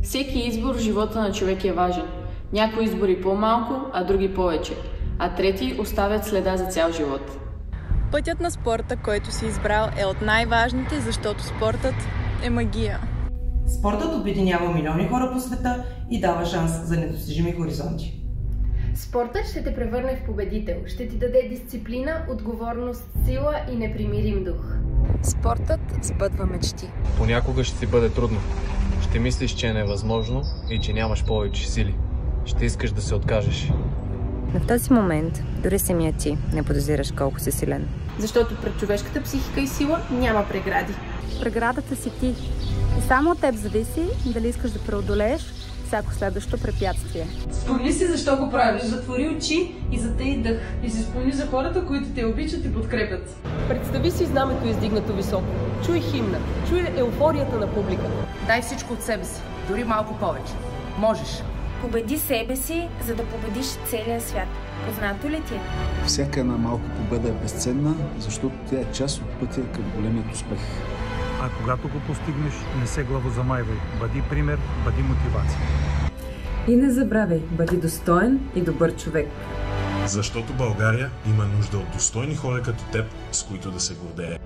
Всеки избор в живота на човек е важен. Някои избори по-малко, а други повече, а трети оставят следа за цял живот. Пътят на спорта, който си избрал, е от най-важните, защото спортът е магия. Спортът обединява милиони хора по света и дава шанс за недостижими хоризонти. Спортът ще те превърне в победител, ще ти даде дисциплина, отговорност, сила и непримирим дух. Спортът сбъдва мечти. Понякога ще ти бъде трудно. Ще мислиш, че е невъзможно и че нямаш повече сили. Ще искаш да се откажеш. Но в този момент дори самият ти не подозираш колко си силен. Защото пред човешката психика и сила няма прегради. Преградата си ти. И само от теб зависи дали искаш да преодолееш всяко следващо препятствие. Спомни си защо го правиш, затвори очи и затъй дъх. И си спомни за хората, които те обичат и подкрепят. Представи си знамето издигнато високо. Чуй химна, чуй еуфорията на публиката. Дай всичко от себе си, дори малко повече. Можеш. Победи себе си, за да победиш целия свят. Познато ли ти е? Всяка една малка победа е безценна, защото тя е част от пътя към големият успех. А когато го постигнеш, не се главозамайвай. Бъди пример, бъди мотивация. И не забравяй, бъди достоен и добър човек. Защото България има нужда от достойни хора като теб, с които да се гордее.